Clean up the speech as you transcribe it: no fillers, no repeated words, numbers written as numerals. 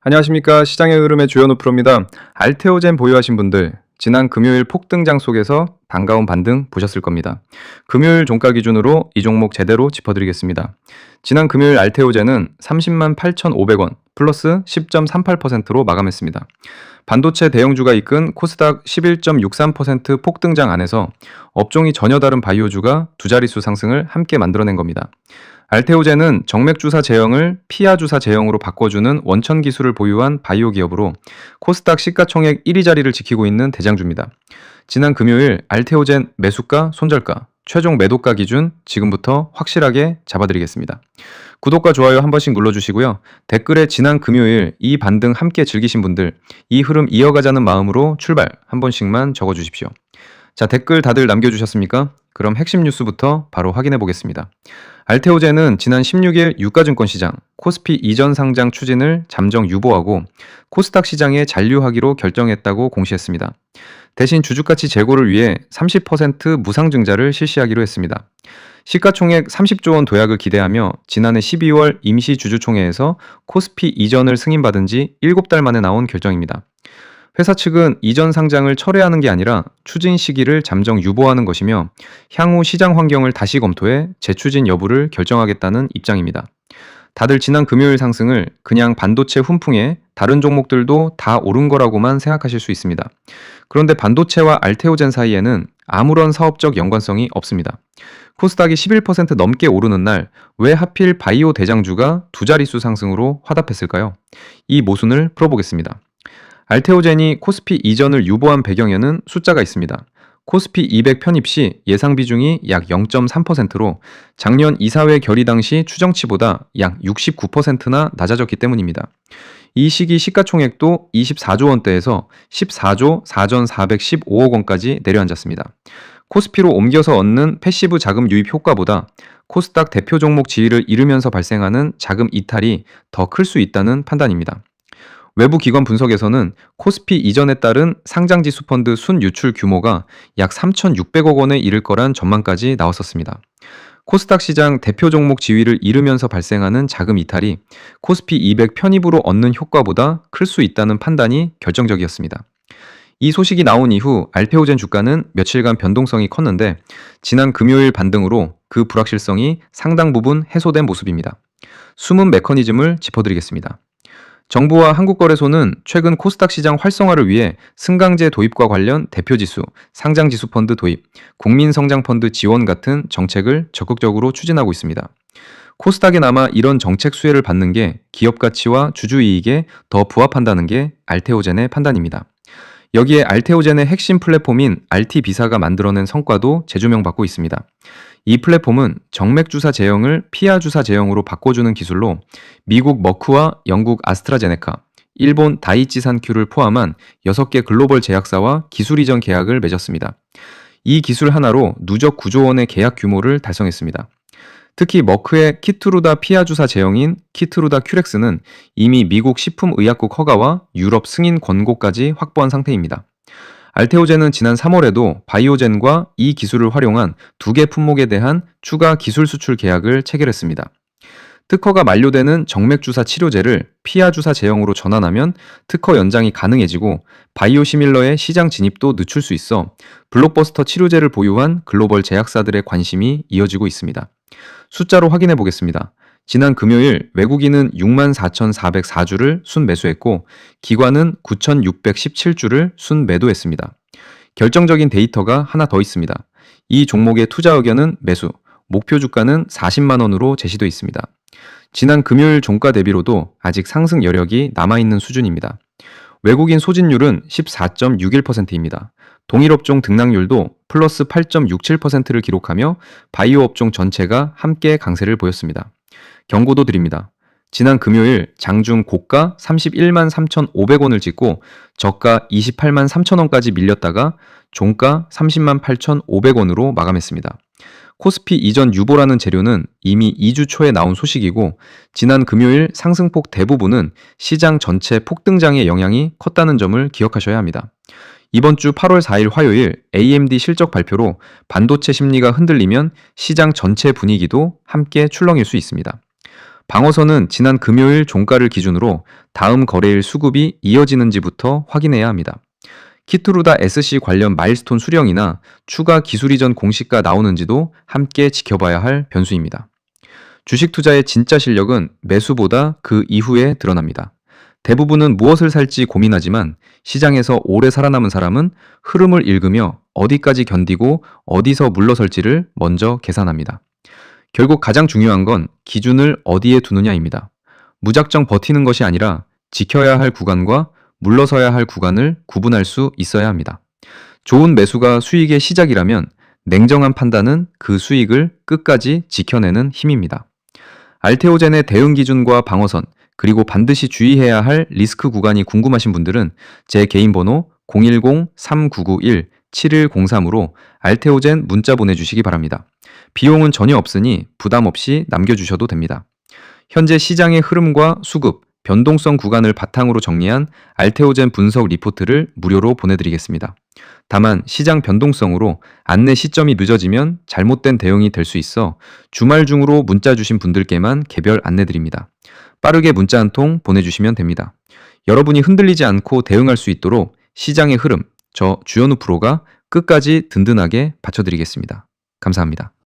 안녕하십니까. 시장의 흐름의 주요 프로입니다. 알테오젠 보유하신 분들, 지난 금요일 폭등장 속에서 반가운 반등 보셨을 겁니다. 금요일 종가 기준으로 이 종목 제대로 짚어드리겠습니다. 지난 금요일 알테오젠은 30만 8,500원 플러스 10.38%로 마감했습니다. 반도체 대형주가 이끈 코스닥 11.63% 폭등장 안에서 업종이 전혀 다른 바이오주가 두 자릿수 상승을 함께 만들어낸 겁니다. 알테오젠은 정맥주사 제형을 피하주사 제형으로 바꿔주는 원천 기술을 보유한 바이오 기업으로 코스닥 시가총액 1위 자리를 지키고 있는 대장주입니다. 지난 금요일 알테오젠 매수가, 손절가, 최종 매도가 기준 지금부터 확실하게 잡아드리겠습니다. 구독과 좋아요 한 번씩 눌러주시고요. 댓글에 지난 금요일 이 반등 함께 즐기신 분들, 이 흐름 이어가자는 마음으로 출발 한 번씩만 적어주십시오. 자, 댓글 다들 남겨주셨습니까? 그럼 핵심 뉴스부터 바로 확인해 보겠습니다. 알테오젠은 지난 16일 유가증권시장 코스피 이전 상장 추진을 잠정 유보하고 코스닥 시장에 잔류하기로 결정했다고 공시했습니다. 대신 주주가치 제고를 위해 30% 무상증자를 실시하기로 했습니다. 시가총액 30조 원 도약을 기대하며 지난해 12월 임시주주총회에서 코스피 이전을 승인받은 지 7달 만에 나온 결정입니다. 회사 측은 이전 상장을 철회하는 게 아니라 추진 시기를 잠정 유보하는 것이며 향후 시장 환경을 다시 검토해 재추진 여부를 결정하겠다는 입장입니다. 다들 지난 금요일 상승을 그냥 반도체 훈풍에 다른 종목들도 다 오른 거라고만 생각하실 수 있습니다. 그런데 반도체와 알테오젠 사이에는 아무런 사업적 연관성이 없습니다. 코스닥이 11% 넘게 오르는 날 왜 하필 바이오 대장주가 두 자릿수 상승으로 화답했을까요? 이 모순을 풀어보겠습니다. 알테오젠이 코스피 이전을 유보한 배경에는 숫자가 있습니다. 코스피 200 편입 시 예상 비중이 약 0.3%로 작년 이사회 결의 당시 추정치보다 약 69%나 낮아졌기 때문입니다. 이 시기 시가총액도 24조 원대에서 14조 4,415억 원까지 내려앉았습니다. 코스피로 옮겨서 얻는 패시브 자금 유입 효과보다 코스닥 대표 종목 지위를 잃으면서 발생하는 자금 이탈이 더 클 수 있다는 판단입니다. 외부 기관 분석에서는 코스피 이전에 따른 상장지수 펀드 순유출 규모가 약 3,600억 원에 이를 거란 전망까지 나왔었습니다. 코스닥 시장 대표 종목 지위를 잃으면서 발생하는 자금 이탈이 코스피 200 편입으로 얻는 효과보다 클 수 있다는 판단이 결정적이었습니다. 이 소식이 나온 이후 알테오젠 주가는 며칠간 변동성이 컸는데 지난 금요일 반등으로 그 불확실성이 상당 부분 해소된 모습입니다. 숨은 메커니즘을 짚어드리겠습니다. 정부와 한국거래소는 최근 코스닥 시장 활성화를 위해 승강제 도입과 관련 대표지수, 상장지수 펀드 도입, 국민성장펀드 지원 같은 정책을 적극적으로 추진하고 있습니다. 코스닥에 남아 이런 정책 수혜를 받는 게 기업 가치와 주주이익에 더 부합한다는 게 알테오젠의 판단입니다. 여기에 알테오젠의 핵심 플랫폼인 RT비사가 만들어낸 성과도 재조명받고 있습니다. 이 플랫폼은 정맥주사 제형을 피하주사 제형으로 바꿔주는 기술로 미국 머크와 영국 아스트라제네카, 일본 다이치산큐를 포함한 6개 글로벌 제약사와 기술 이전 계약을 맺었습니다. 이 기술 하나로 누적 9조 원의 계약 규모를 달성했습니다. 특히 머크의 키트루다 피하주사 제형인 키트루다 큐렉스는 이미 미국 식품의약국 허가와 유럽 승인 권고까지 확보한 상태입니다. 알테오젠은 지난 3월에도 바이오젠과 이 기술을 활용한 2개 품목에 대한 추가 기술 수출 계약을 체결했습니다. 특허가 만료되는 정맥주사 치료제를 피하주사 제형으로 전환하면 특허 연장이 가능해지고 바이오시밀러의 시장 진입도 늦출 수 있어 블록버스터 치료제를 보유한 글로벌 제약사들의 관심이 이어지고 있습니다. 숫자로 확인해 보겠습니다. 지난 금요일 외국인은 64,404주를 순매수했고 기관은 9,617주를 순매도했습니다. 결정적인 데이터가 하나 더 있습니다. 이 종목의 투자 의견은 매수, 목표 주가는 40만 원으로 제시되어 있습니다. 지난 금요일 종가 대비로도 아직 상승 여력이 남아있는 수준입니다. 외국인 소진율은 14.61%입니다. 동일 업종 등락률도 플러스 8.67%를 기록하며 바이오 업종 전체가 함께 강세를 보였습니다. 경고도 드립니다. 지난 금요일 장중 고가 31만 3,500원을 찍고 저가 28만 3,000원까지 밀렸다가 종가 30만 8,500원으로 마감했습니다. 코스피 이전 유보라는 재료는 이미 2주 초에 나온 소식이고 지난 금요일 상승폭 대부분은 시장 전체 폭등장의 영향이 컸다는 점을 기억하셔야 합니다. 이번 주 8월 4일 화요일 AMD 실적 발표로 반도체 심리가 흔들리면 시장 전체 분위기도 함께 출렁일 수 있습니다. 방어선은 지난 금요일 종가를 기준으로 다음 거래일 수급이 이어지는지부터 확인해야 합니다. 키트루다 SC 관련 마일스톤 수령이나 추가 기술 이전 공시가 나오는지도 함께 지켜봐야 할 변수입니다. 주식 투자의 진짜 실력은 매수보다 그 이후에 드러납니다. 대부분은 무엇을 살지 고민하지만 시장에서 오래 살아남은 사람은 흐름을 읽으며 어디까지 견디고 어디서 물러설지를 먼저 계산합니다. 결국 가장 중요한 건 기준을 어디에 두느냐입니다. 무작정 버티는 것이 아니라 지켜야 할 구간과 물러서야 할 구간을 구분할 수 있어야 합니다. 좋은 매수가 수익의 시작이라면 냉정한 판단은 그 수익을 끝까지 지켜내는 힘입니다. 알테오젠의 대응 기준과 방어선, 그리고 반드시 주의해야 할 리스크 구간이 궁금하신 분들은 제 개인 번호 010-3991-7103으로 알테오젠 문자 보내주시기 바랍니다. 비용은 전혀 없으니 부담 없이 남겨주셔도 됩니다. 현재 시장의 흐름과 수급, 변동성 구간을 바탕으로 정리한 알테오젠 분석 리포트를 무료로 보내드리겠습니다. 다만 시장 변동성으로 안내 시점이 늦어지면 잘못된 대응이 될 수 있어 주말 중으로 문자 주신 분들께만 개별 안내드립니다. 빠르게 문자 한 통 보내주시면 됩니다. 여러분이 흔들리지 않고 대응할 수 있도록 시장의 흐름, 저 주현우 프로가 끝까지 든든하게 받쳐드리겠습니다. 감사합니다.